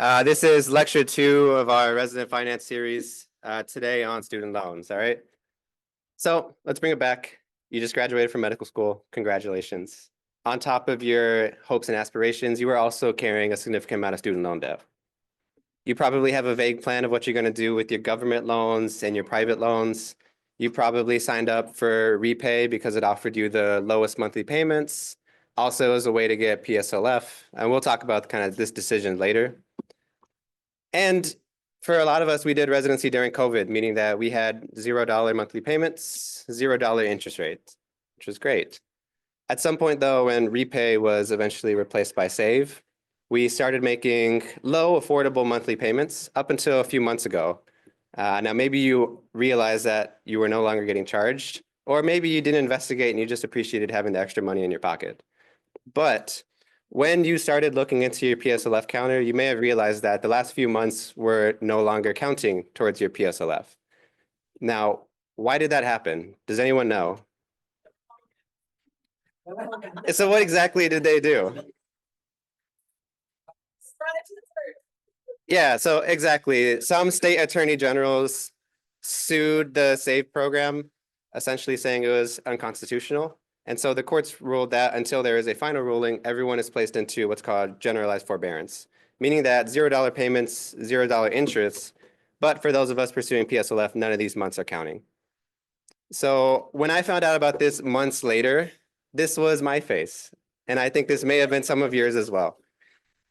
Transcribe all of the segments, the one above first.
This is lecture 2 of our resident finance series today on student loans. All right. So let's bring it back. You just graduated from medical school. Congratulations. On top of your hopes and aspirations, you are also carrying a significant amount of student loan debt. You probably have a vague plan of what you're going to do with your government loans and your private loans. You probably signed up for Repay because it offered you the lowest monthly payments, also as a way to get PSLF. And we'll talk about kind of this decision later. And for a lot of us, we did residency during COVID, meaning that we had $0 monthly payments, $0 interest rates, which was great. At some point, though, when Repay was eventually replaced by Save, we started making low, affordable monthly payments up until a few months ago. Now, maybe you realized that you were no longer getting charged, or maybe you didn't investigate and you just appreciated having the extra money in your pocket. But when you started looking into your PSLF counter, you may have realized that the last few months were no longer counting towards your PSLF. Now, why did that happen? Does anyone know? So what exactly did they do? Yeah, so exactly. Some state attorney generals sued the SAVE program, essentially saying it was unconstitutional. And so the courts ruled that until there is a final ruling, everyone is placed into what's called generalized forbearance, meaning that $0 payments, $0 interest, but for those of us pursuing PSLF, none of these months are counting. So when I found out about this months later, this was my face. And I think this may have been some of yours as well.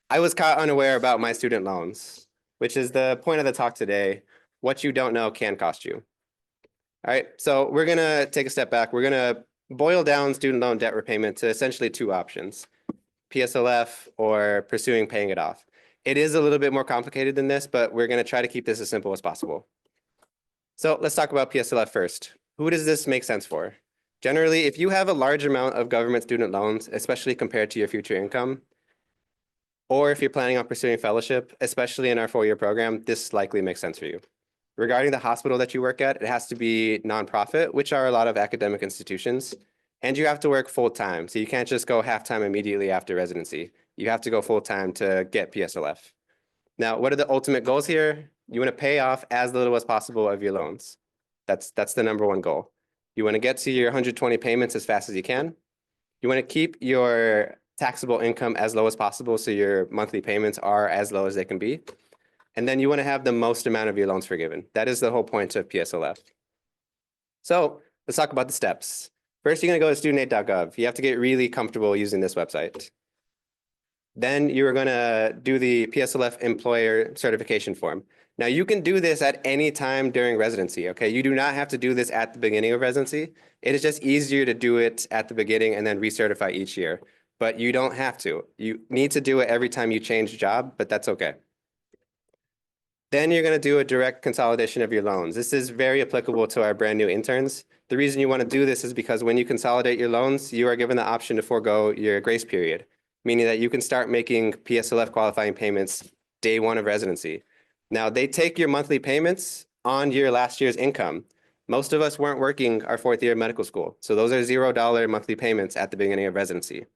I was caught unaware about my student loans, which is the point of the talk today. What you don't know can cost you. All right, so we're gonna take a step back. We're gonna boil down student loan debt repayment to essentially two options, PSLF or pursuing paying it off. It is a little bit more complicated than this, but we're gonna try to keep this as simple as possible. So let's talk about PSLF first. Who does this make sense for? Generally, if you have a large amount of government student loans, especially compared to your future income, or if you're planning on pursuing fellowship, especially in our 4-year program, this likely makes sense for you. Regarding the hospital that you work at, it has to be nonprofit, which are a lot of academic institutions, and you have to work full time. So you can't just go half-time immediately after residency. You have to go full time to get PSLF. Now, what are the ultimate goals here? You want to pay off as little as possible of your loans. That's the number one goal. You want to get to your 120 payments as fast as you can. You want to keep your taxable income as low as possible so your monthly payments are as low as they can be. And then you want to have the most amount of your loans forgiven. That is the whole point of PSLF. So let's talk about the steps. First, you're going to go to studentaid.gov. You have to get really comfortable using this website. Then you're going to do the PSLF employer certification form. Now, you can do this at any time during residency, okay? You do not have to do this at the beginning of residency. It is just easier to do it at the beginning and then recertify each year. But you don't have to. You need to do it every time you change job, but that's okay. Then you're going to do a direct consolidation of your loans. This is very applicable to our brand new interns. The reason you want to do this is because when you consolidate your loans, you are given the option to forego your grace period, meaning that you can start making PSLF qualifying payments day one of residency. Now, they take your monthly payments on your last year's income. Most of us weren't working our 4th year of medical school, so those are $0 monthly payments at the beginning of residency.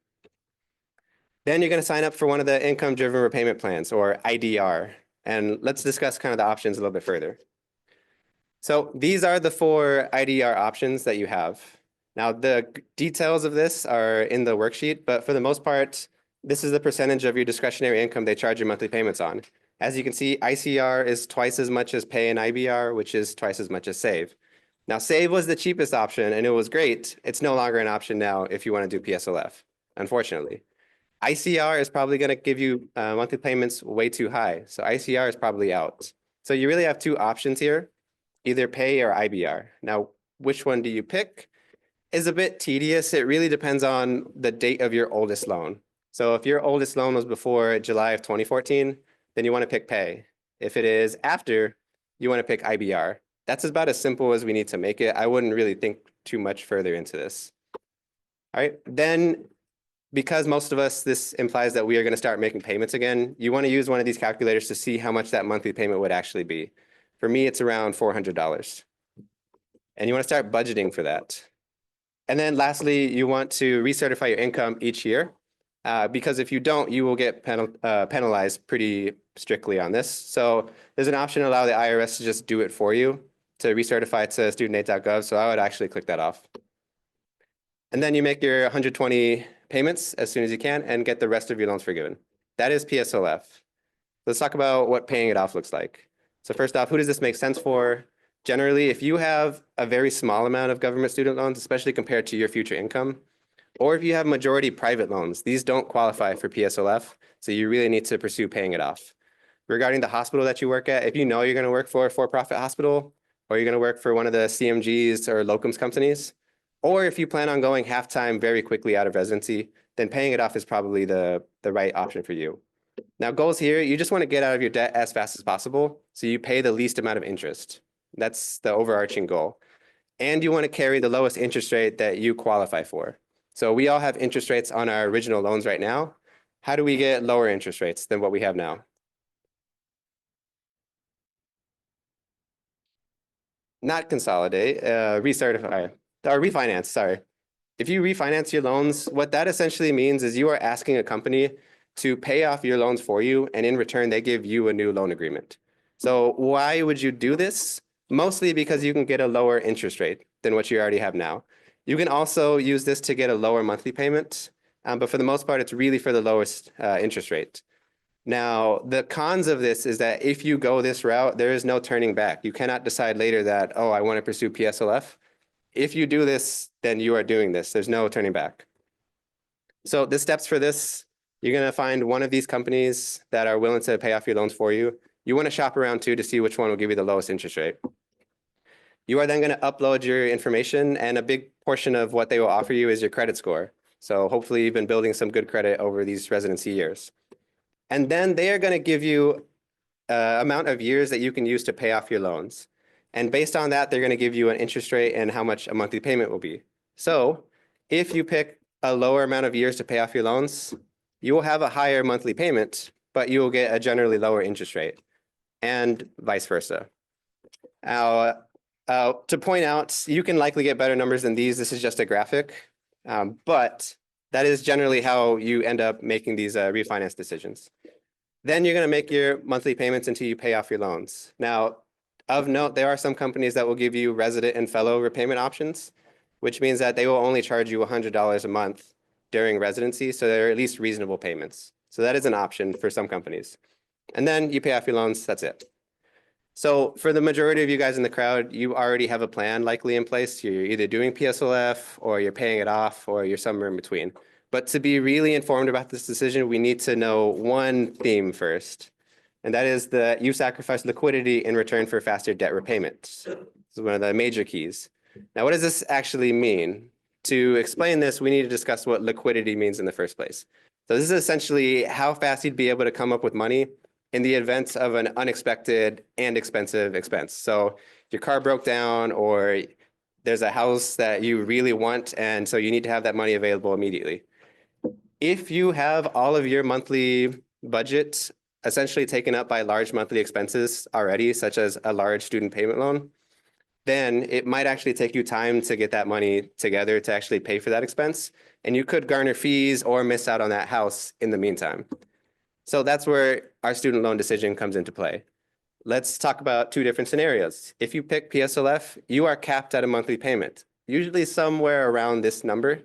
Then you're going to sign up for one of the income-driven repayment plans, or IDR. And let's discuss kind of the options a little bit further. So these are the 4 IDR options that you have. Now, the details of this are in the worksheet, but for the most part, this is the percentage of your discretionary income they charge your monthly payments on. As you can see, ICR is twice as much as pay and IBR, which is twice as much as save. Now, save was the cheapest option, and it was great. It's no longer an option now if you want to do PSLF, unfortunately. ICR is probably going to give you monthly payments way too high. So ICR is probably out. So you really have 2 options here, either pay or IBR. Now, which one do you pick is a bit tedious. It really depends on the date of your oldest loan. So if your oldest loan was before July of 2014, then you want to pick pay. If it is after, you want to pick IBR. That's about as simple as we need to make it. I wouldn't really think too much further into this. All right, then because most of us, this implies that we are going to start making payments again, you want to use one of these calculators to see how much that monthly payment would actually be. For me, it's around $400. And you want to start budgeting for that. And then lastly, you want to recertify your income each year, because if you don't, you will get penalized pretty strictly on this. So there's an option to allow the IRS to just do it for you to recertify to studentaid.gov. So I would actually click that off. And then you make your 120 payments as soon as you can and get the rest of your loans forgiven. That is PSLF. Let's talk about what paying it off looks like. So first off, who does this make sense for? Generally, if you have a very small amount of government student loans, especially compared to your future income, or if you have majority private loans, these don't qualify for PSLF, so you really need to pursue paying it off. Regarding the hospital that you work at, if you know you're going to work for a for-profit hospital, or you're going to work for one of the CMGs or locums companies, or if you plan on going half-time very quickly out of residency, then paying it off is probably the right option for you. Now, goals here, you just want to get out of your debt as fast as possible, so you pay the least amount of interest. That's the overarching goal. And you want to carry the lowest interest rate that you qualify for. So we all have interest rates on our original loans right now. How do we get lower interest rates than what we have now? Not consolidate, recertify, or refinance, sorry. If you refinance your loans, what that essentially means is you are asking a company to pay off your loans for you, and in return, they give you a new loan agreement. So why would you do this? Mostly because you can get a lower interest rate than what you already have now. You can also use this to get a lower monthly payment, but for the most part, it's really for the lowest interest rate. Now, the cons of this is that if you go this route, there is no turning back. You cannot decide later that, oh, I want to pursue PSLF. If you do this, then you are doing this. There's no turning back. So the steps for this, you're going to find one of these companies that are willing to pay off your loans for you. You want to shop around too to see which one will give you the lowest interest rate. You are then going to upload your information, and a big portion of what they will offer you is your credit score. So hopefully you've been building some good credit over these residency years. And then they are going to give you an amount of years that you can use to pay off your loans. And based on that, they're going to give you an interest rate and how much a monthly payment will be. So if you pick a lower amount of years to pay off your loans, you will have a higher monthly payment, but you will get a generally lower interest rate, and vice versa. Now, to point out, you can likely get better numbers than these. This is just a graphic, but that is generally how you end up making these refinance decisions. Then you're going to make your monthly payments until you pay off your loans. Now, of note, there are some companies that will give you resident and fellow repayment options, which means that they will only charge you $100 a month during residency, so they're at least reasonable payments. So that is an option for some companies. And then you pay off your loans, that's it. So for the majority of you guys in the crowd, you already have a plan likely in place. You're either doing PSLF or you're paying it off or you're somewhere in between. But to be really informed about this decision, we need to know one theme first. And that is that you sacrifice liquidity in return for faster debt repayment. This is one of the major keys. Now, what does this actually mean? To explain this, we need to discuss what liquidity means in the first place. So this is essentially how fast you'd be able to come up with money in the event of an unexpected and expensive expense. So your car broke down, or there's a house that you really want, and so you need to have that money available immediately. If you have all of your monthly budget essentially taken up by large monthly expenses already, such as a large student payment loan, then it might actually take you time to get that money together to actually pay for that expense. And you could garner fees or miss out on that house in the meantime. So that's where our student loan decision comes into play. Let's talk about two different scenarios. If you pick PSLF, you are capped at a monthly payment, usually somewhere around this number.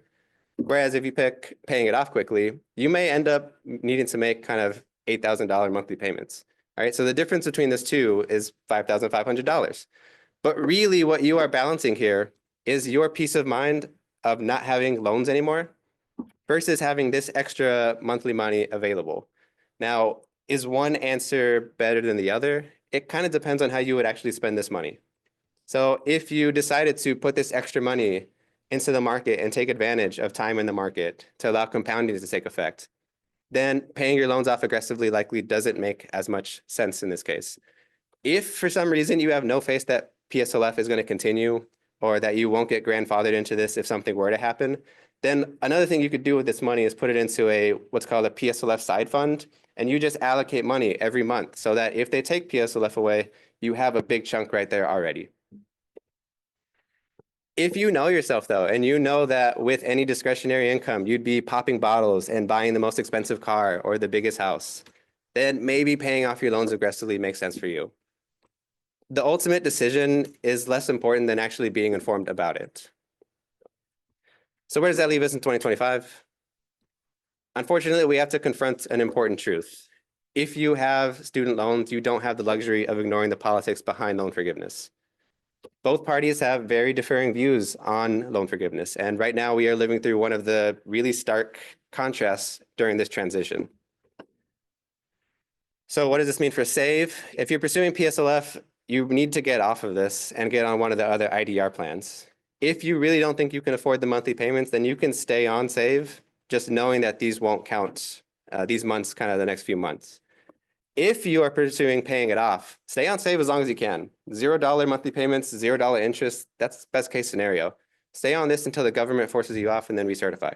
Whereas if you pick paying it off quickly, you may end up needing to make kind of $8,000 monthly payments. All right, so the difference between this two is $5,500. But really what you are balancing here is your peace of mind of not having loans anymore versus having this extra monthly money available. Now, is one answer better than the other? It kind of depends on how you would actually spend this money. So if you decided to put this extra money into the market and take advantage of time in the market to allow compounding to take effect, then paying your loans off aggressively likely doesn't make as much sense in this case. If for some reason you have no faith that PSLF is going to continue, or that you won't get grandfathered into this if something were to happen, then another thing you could do with this money is put it into what's called a PSLF side fund, and you just allocate money every month so that if they take PSLF away, you have a big chunk right there already. If you know yourself though, and you know that with any discretionary income, you'd be popping bottles and buying the most expensive car or the biggest house, then maybe paying off your loans aggressively makes sense for you. The ultimate decision is less important than actually being informed about it. So where does that leave us in 2025? Unfortunately, we have to confront an important truth. If you have student loans, you don't have the luxury of ignoring the politics behind loan forgiveness. Both parties have very differing views on loan forgiveness, and right now we are living through one of the really stark contrasts during this transition. So what does this mean for SAVE? If you're pursuing PSLF, you need to get off of this and get on one of the other IDR plans. If you really don't think you can afford the monthly payments, then you can stay on SAVE, just knowing that these won't count these months, kind of the next few months. If you are pursuing paying it off, stay on SAVE as long as you can. $0 monthly payments, $0 interest, that's best case scenario. Stay on this until the government forces you off and then recertify.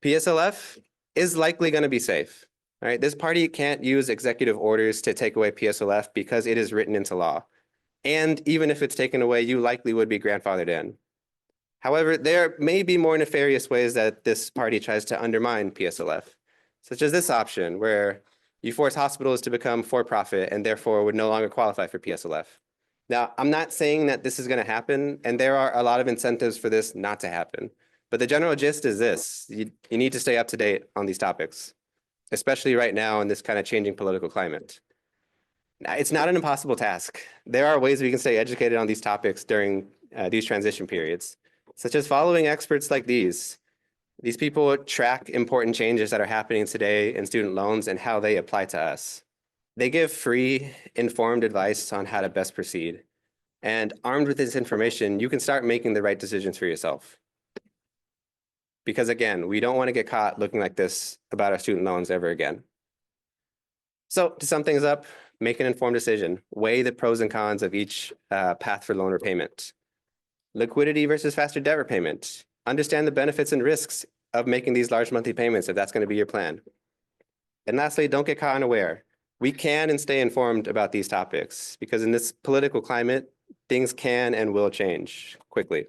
PSLF is likely going to be safe. All right, this party can't use executive orders to take away PSLF because it is written into law. And even if it's taken away, you likely would be grandfathered in. However, there may be more nefarious ways that this party tries to undermine PSLF, such as this option where you force hospitals to become for-profit and therefore would no longer qualify for PSLF. Now, I'm not saying that this is going to happen, and there are a lot of incentives for this not to happen. But the general gist is this: you need to stay up to date on these topics, especially right now in this kind of changing political climate. Now, it's not an impossible task. There are ways we can stay educated on these topics during these transition periods, such as following experts like these. These people track important changes that are happening today in student loans and how they apply to us. They give free, informed advice on how to best proceed. And armed with this information, you can start making the right decisions for yourself. Because again, we don't want to get caught looking like this about our student loans ever again. So to sum things up, make an informed decision. Weigh the pros and cons of each path for loan repayment. Liquidity versus faster debt repayment. Understand the benefits and risks of making these large monthly payments if that's going to be your plan. And lastly, don't get caught unaware. We can and stay informed about these topics because in this political climate, things can and will change quickly.